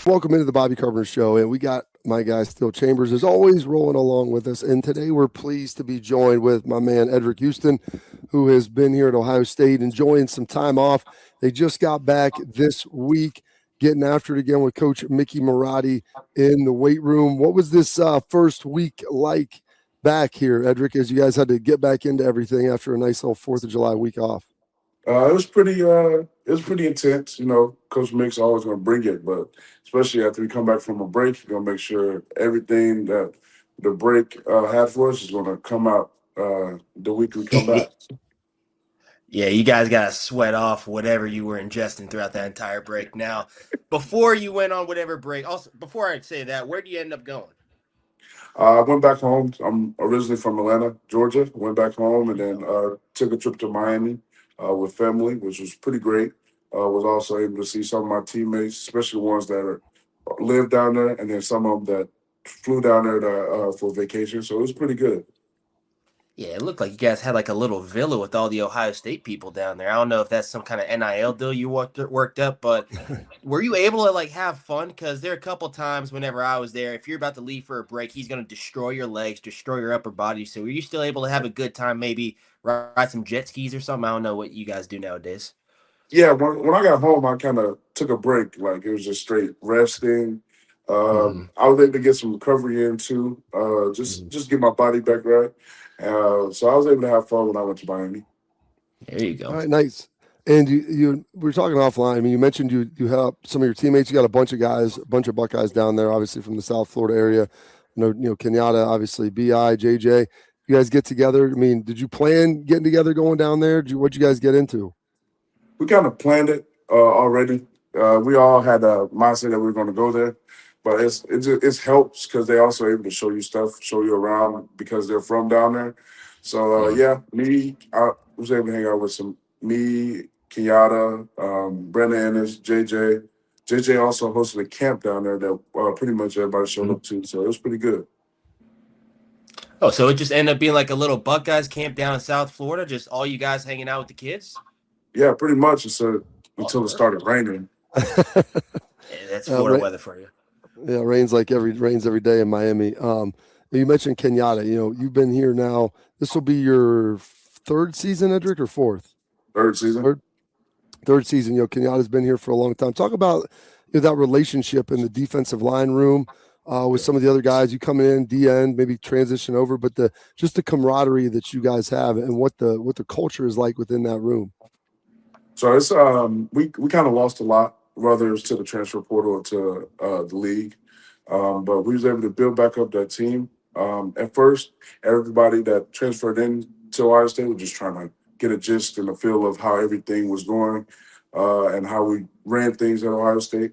Welcome into the Bobby Carpenter Show, and we got my guy Steele Chambers as always rolling along with us. And today we're pleased to be joined with my man Eddrick Houston, who has been here at Ohio State enjoying some time off. They just got back this week, getting after it again with Coach Mickey Marotti in the weight room. What was this first week like back here, Eddrick, as you guys had to get back into everything after a nice little 4th of July week off? It was pretty intense. Coach Mick's always going to bring it, but especially after we come back from a break, you're going to make sure everything that the break had for us is going to come out the week we come back. Yeah, you guys got to sweat off whatever you were ingesting throughout that entire break. Now, before you went on whatever break, also, before I say that, where do you end up going? I went back home. I'm originally from Atlanta, Georgia. Went back home and then took a trip to Miami with family, which was pretty great. Was also able to see some of my teammates, especially ones that live down there, and then some of them that flew down there for vacation. So it was pretty good. Yeah, it looked like you guys had like a little villa with all the Ohio State people down there. I don't know if that's some kind of NIL deal you worked up, but were you able to like have fun? Because there are a couple times whenever I was there, if you're about to leave for a break, he's going to destroy your legs, destroy your upper body. So were you still able to have a good time, maybe ride some jet skis or something? I don't know what you guys do nowadays. Yeah, when I got home, I kind of took a break. Like, it was just straight resting. I was able to get some recovery in, too, just get my body back right. So I was able to have fun when I went to Miami. There you go. All right, nice. And you we were talking offline. I mean, you mentioned you have some of your teammates. You got a bunch of guys, a bunch of Buckeyes down there, obviously from the South Florida area. Kenyatta, obviously, BI, JJ. You guys get together. I mean, did you plan getting together, going down there? What'd you guys get into? We kind of planned it already. We all had a mindset that we were going to go there, but it helps because they also able to show you stuff, show you around because they're from down there. So I was able to hang out with me, Kenyatta, Brennan Ennis, JJ. JJ also hosted a camp down there that pretty much everybody showed up to, so it was pretty good. Oh, so it just ended up being like a little Buckeyes camp down in South Florida, just all you guys hanging out with the kids? Yeah, pretty much until it started raining. Yeah, that's Florida weather for you. Yeah, rains every day in Miami. You mentioned Kenyatta. You've been here now. This will be your third season, Eddrick, or fourth? Third season. Third season. Kenyatta's been here for a long time. Talk about that relationship in the defensive line room with some of the other guys. You come in, DN, maybe transition over, but just the camaraderie that you guys have and what the culture is like within that room. So it's we kind of lost a lot, whether it's to the transfer portal or to the league. But we was able to build back up that team. At first, everybody that transferred in to Ohio State was just trying to get a gist and a feel of how everything was going and how we ran things at Ohio State.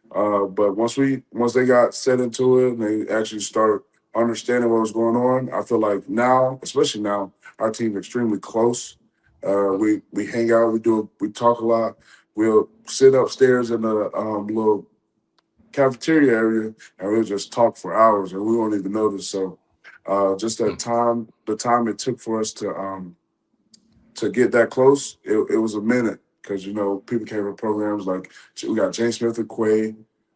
But once they got set into it and they actually start understanding what was going on, I feel like now, especially now, our team's extremely close. We hang out, we talk a lot. We'll sit upstairs in the little cafeteria area and we'll just talk for hours and we won't even notice. So just the time it took for us to get that close, it was a minute because people came from programs like we got James Smith and Quay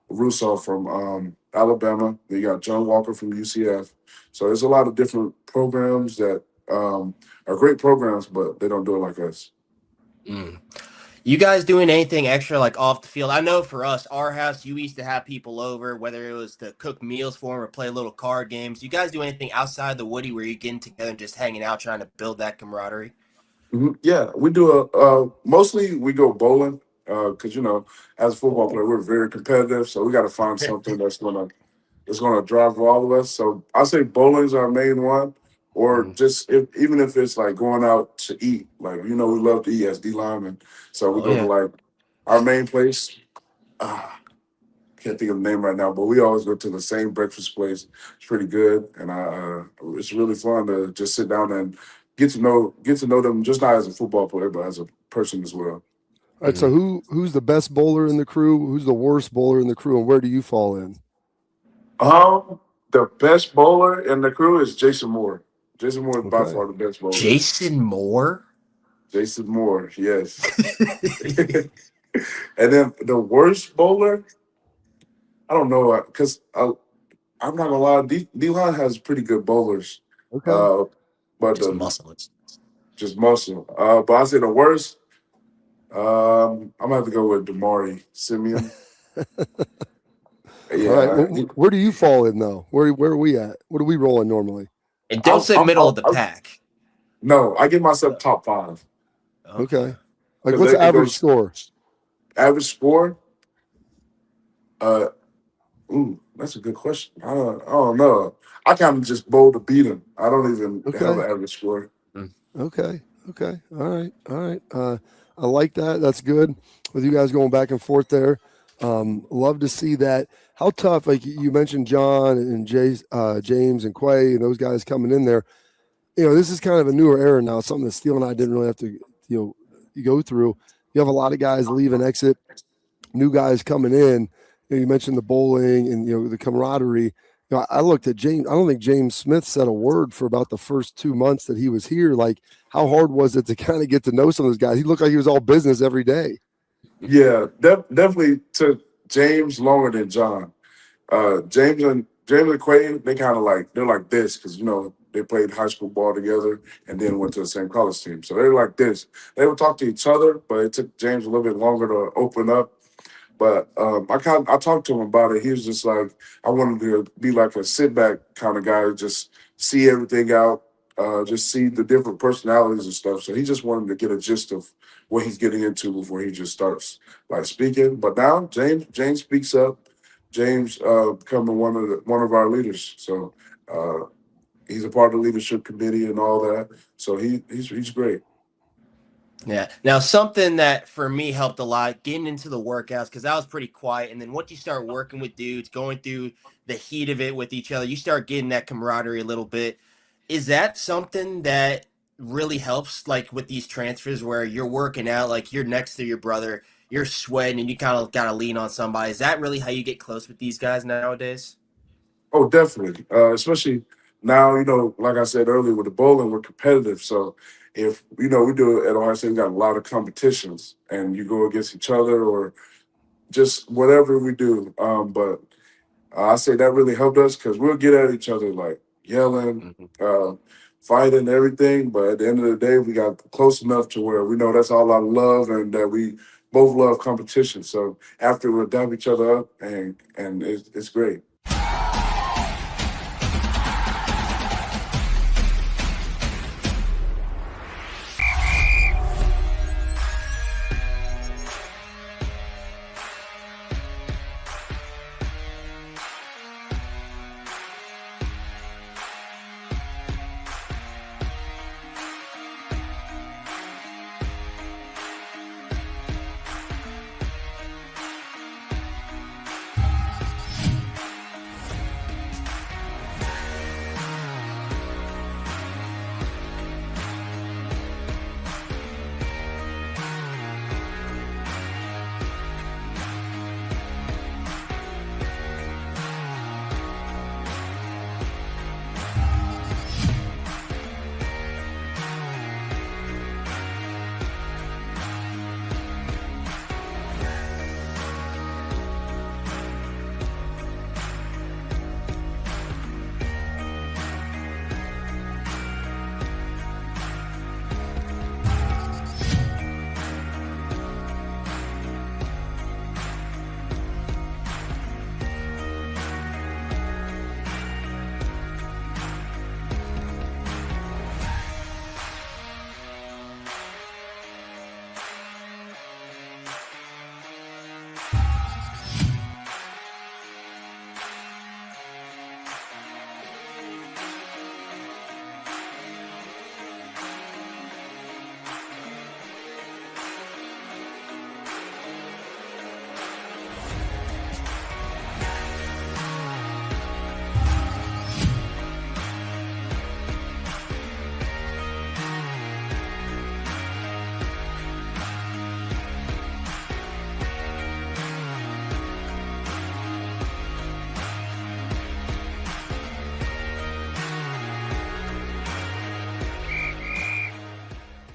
Russo from Alabama. Then you got John Walker from UCF. So there's a lot of different programs that are great programs, but they don't do it like us. You guys doing anything extra like off the field? I know for us, our house, you used to have people over, whether it was to cook meals for them or play little card games. You guys do anything outside the Woody where you're getting together and just hanging out, trying to build that camaraderie? Mm-hmm. Yeah, we do mostly we go bowling because as a football player we're very competitive, so we got to find something that's gonna drive for all of us. So I say bowling's our main one, or just even if it's like going out to eat, like we love to eat as D linemen, so we go to like our main place. Can't think of the name right now, but we always go to the same breakfast place. It's pretty good, and it's really fun to just sit down and get to know them, just not as a football player, but as a person as well. All right, so who's the best bowler in the crew? Who's the worst bowler in the crew, and where do you fall in? The best bowler in the crew is Jason Moore. Jason Moore is by far the best bowler. Jason Moore? Jason Moore, yes. And then the worst bowler, I don't know, because I'm not gonna lie, D-line has pretty good bowlers. Okay. But just muscle. Just muscle. But I say the worst, I'm gonna have to go with Damari Simeon. Yeah. All right. Well, where do you fall in though? Where are we at? What are we rolling normally? And don't say middle of the pack. No, I give myself top 5. Okay. Like what's the average score? Average score? That's a good question. I don't know. I kind of just bowl to beat him. I don't even have an average score. Okay. All right. I like that. That's good. With you guys going back and forth there. Love to see that. How tough, like you mentioned John and James and Quay and those guys coming in there. This is kind of a newer era now, something that Steele and I didn't really have to, you go through. You have a lot of guys leave and exit, new guys coming in. You mentioned the bowling and, the camaraderie. I looked at James. I don't think James Smith said a word for about the first 2 months that he was here. Like, how hard was it to kind of get to know some of those guys? He looked like he was all business every day. Yeah, definitely took James longer than John. James and Quay, they kind of they're like this because, they played high school ball together and then went to the same college team. So they're like this. They would talk to each other, but it took James a little bit longer to open up. But I talked to him about it. He was just like, I wanted to be like a sit back kind of guy, just see everything out, just see the different personalities and stuff. So he just wanted to get a gist of what he's getting into before he just starts speaking. But now James speaks up. James becoming one of our leaders. So he's a part of the leadership committee and all that. So he's great. Yeah. Now, something that for me helped a lot, getting into the workouts, because I was pretty quiet. And then once you start working with dudes, going through the heat of it with each other, you start getting that camaraderie a little bit. Is that something that really helps, like with these transfers where you're working out, like you're next to your brother, you're sweating, and you kind of got to lean on somebody? Is that really how you get close with these guys nowadays? Oh, definitely. Especially now, like I said earlier, with the bowling, we're competitive. So if, we do it at Ohio State, we got a lot of competitions and you go against each other or just whatever we do. But I say that really helped us because we'll get at each other like yelling, fighting, everything. But at the end of the day, we got close enough to where we know that's all out of love and that we both love competition. So after we'll dab each other up and it's great.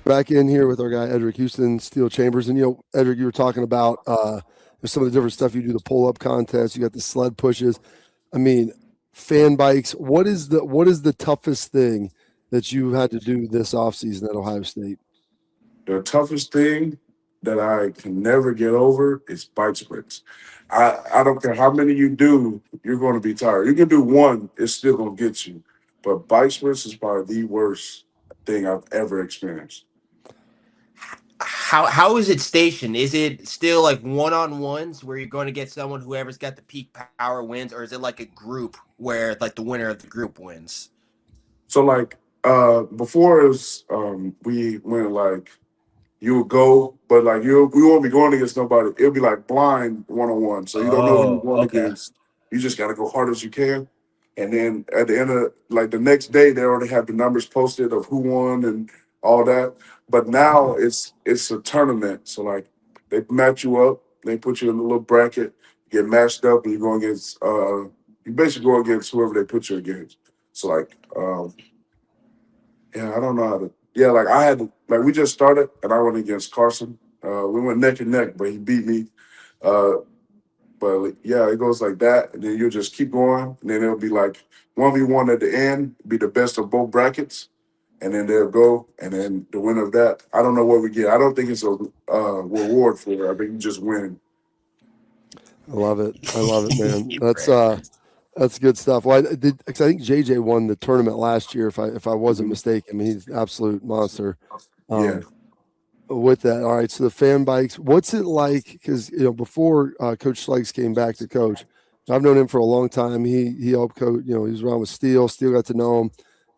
Back in here with our guy Eddrick Houston, Steele Chambers, and Eddrick, you were talking about some of the different stuff you do, the pull-up contest. You got the sled pushes. I mean, fan bikes. What is the toughest thing that you had to do this offseason at Ohio State? The toughest thing that I can never get over is bike sprints. I don't care how many you do, you're going to be tired. You can do one, it's still going to get you. But bike sprints is probably the worst thing I've ever experienced. How is it stationed? Is it still like one-on-ones where you're going to get someone, whoever's got the peak power wins, or is it like a group where like the winner of the group wins? So like before it was we went like you would go, but like we won't be going against nobody. It'll be like blind one-on-one. So you don't know who you're going against. You just got to go hard as you can. And then at the end of like the next day, they already have the numbers posted of who won and all that. But now it's a tournament. So like they match you up, they put you in a little bracket, get matched up, and you're going against you basically go against whoever they put you against. So like I don't know how to like I had to, like we just started and I went against Carson. We went neck and neck, but he beat me. But yeah, it goes like that, and then you'll just keep going, and then it'll be like 1v1 at the end, be the best of both brackets, and then they'll go, and then the winner of that, I don't know what we get. I don't think it's a reward for it. I think you just win. I love it, man. That's good stuff. Well, I think JJ won the tournament last year, if I wasn't mistaken. I mean, he's an absolute monster. With that, all right. So the fan bikes, what's it like? Because before Coach Schleggs came back to coach, I've known him for a long time. He helped coach. He was around with Steele. Steele got to know him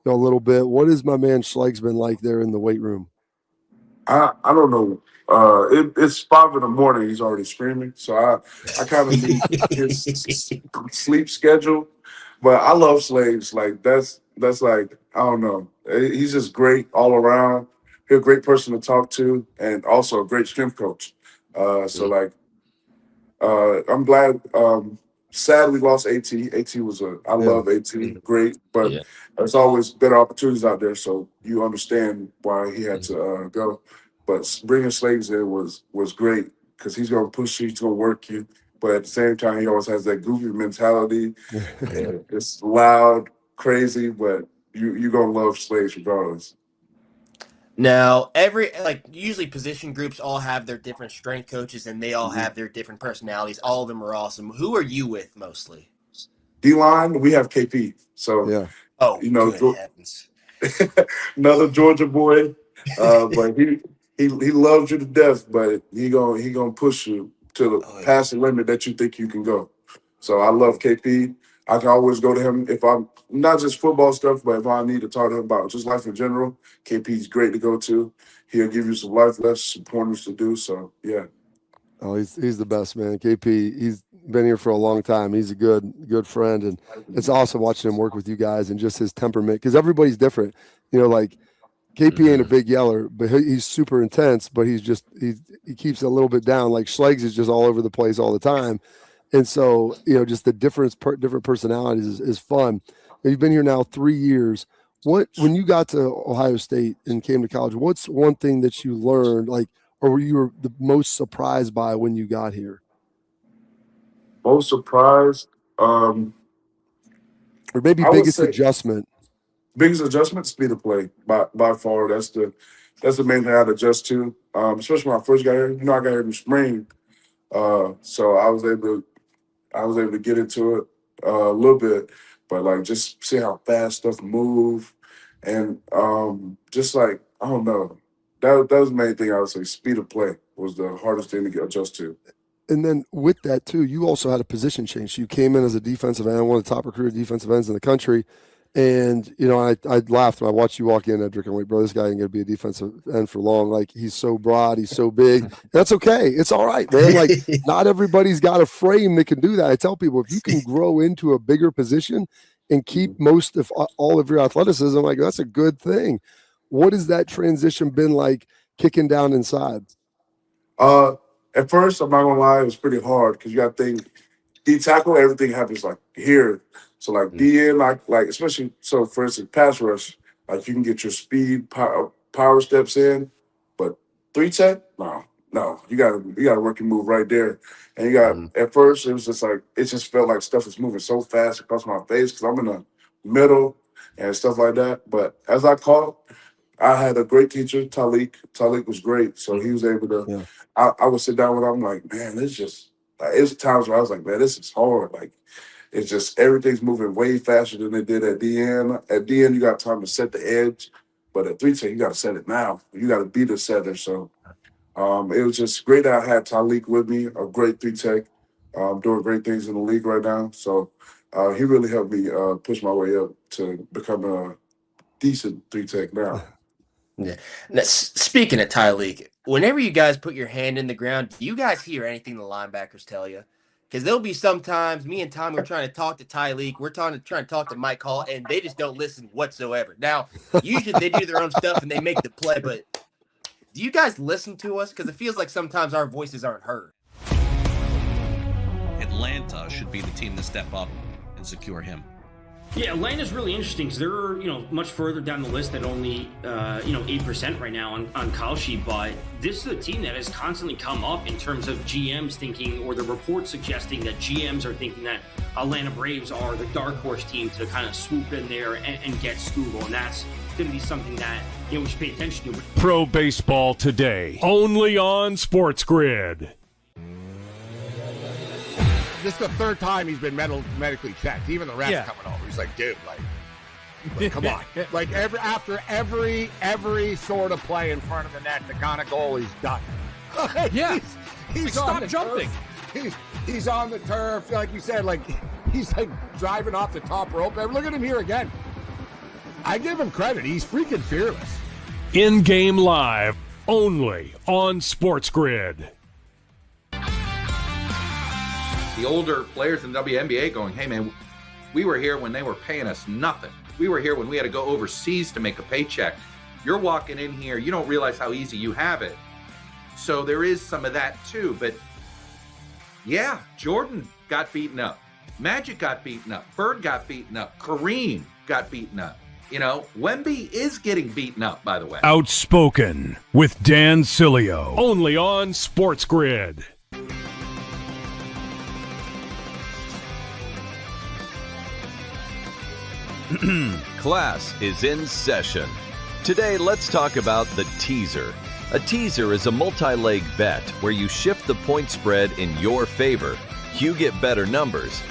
a little bit. What has my man Schleggs been like there in the weight room? I don't know. It's 5 a.m. He's already screaming. So I kind of need his sleep schedule. But I love Schleggs. Like that's like, I don't know. He's just great all around. He's a great person to talk to, and also a great strength coach. So like, I'm glad. Sad we lost AT. AT was I love AT, great, but there's always better opportunities out there. So you understand why he had to go. But bringing Schleggs in was great because he's gonna push you, he's gonna work you, but at the same time he always has that goofy mentality. And it's loud, crazy, but you're gonna love Schleggs regardless. Now, usually position groups all have their different strength coaches and they all have their different personalities. All of them are awesome. Who are you with mostly? D-line, we have KP. So, good heavens. Another Georgia boy, but he loves you to death, but he gonna push you to the past the limit that you think you can go. So I love KP. I can always go to him if I'm not just football stuff, but if I need to talk to him about just life in general. KP's great to go to. He'll give you some life lessons, some pointers to do. So yeah. Oh, he's the best, man. KP, he's been here for a long time. He's a good friend, and it's awesome watching him work with you guys and just his temperament because everybody's different. Like KP ain't a big yeller, but he's super intense. But he keeps it a little bit down. Like Schleggs is just all over the place all the time. And so, just the different personalities is fun. You've been here now 3 years. When you got to Ohio State and came to college, what's one thing that you learned, or were you the most surprised by when you got here? Most surprised, or maybe biggest adjustment. Biggest adjustment, speed of play by far. That's the main thing I had to adjust to. Especially when I first got here. I got here in the spring, so I was able to get into it a little bit, but just see how fast stuff move, and just I don't know, that was the main thing I would say. Speed of play was the hardest thing to adjust to. And then with that too, you also had a position change. So you came in as a defensive end, one of the top recruited defensive ends in the country. And, I laughed when I watched you walk in, Eddrick, and wait, bro, this guy ain't going to be a defensive end for long. Like, he's so broad, he's so big. That's okay. It's all right, man. Like, not everybody's got a frame that can do that. I tell people, if you can grow into a bigger position and keep most of all of your athleticism, like, that's a good thing. What has that transition been like kicking down inside? At first, I'm not going to lie, it was pretty hard because you got to think, D tackle, everything happens here. So DN, especially, so for instance, pass rush, you can get your speed, power steps in, 3-tech, no. You gotta work your move right there. And you got at first it was just like it just felt like stuff was moving so fast across my face because I'm in the middle and stuff like that. But as I caught, I had a great teacher, Talik. Talik was great, so he was able to. Yeah. I would sit down with him. I'm like, man, it's just like it's times where I was like, man, this is hard. Like it's just everything's moving way faster than it did at DN. At DN, you got time to set the edge, but at 3-tech, you got to set it now. You got to be the setter. So it was just great that I had Talik with me, a great 3-tech, doing great things in the league right now. So he really helped me push my way up to become a decent 3-tech now. Yeah. Now, speaking of Tyleek, whenever you guys put your hand in the ground, do you guys hear anything the linebackers tell you? Because there'll be sometimes me and Tommy are trying to talk to Tyleek, we're trying to talk to Mike Hall, and they just don't listen whatsoever. Now, usually they do their own stuff and they make the play, but do you guys listen to us? Because it feels like sometimes our voices aren't heard. Atlanta should be the team to step up and secure him. Yeah, Atlanta's really interesting because they're, much further down the list at only, 8% right now on Kalshi. But this is a team that has constantly come up in terms of GMs thinking, or the reports suggesting that GMs are thinking that Atlanta Braves are the dark horse team to kind of swoop in there and get Scoogle. And that's going to be something that, we should pay attention to. Pro Baseball Today, only on SportsGrid. This is the third time he's been medically checked. Even the refs coming over. He's like, dude, like come on. Like after every sort of play in front of the net, the kind of goal he's done. Yeah. He's stop on jumping. He's on the turf, like you said, like he's like driving off the top rope. Look at him here again. I give him credit. He's freaking fearless. In-game live, only on SportsGrid. The older players in the WNBA going, hey, man, we were here when they were paying us nothing. We were here when we had to go overseas to make a paycheck. You're walking in here, you don't realize how easy you have it. So there is some of that too. But yeah, Jordan got beaten up. Magic got beaten up. Bird got beaten up. Kareem got beaten up. Wemby is getting beaten up, by the way. Outspoken with Dan Cilio, only on SportsGrid. Class is in session. Today, let's talk about the teaser. A teaser is a multi-leg bet where you shift the point spread in your favor. You get better numbers,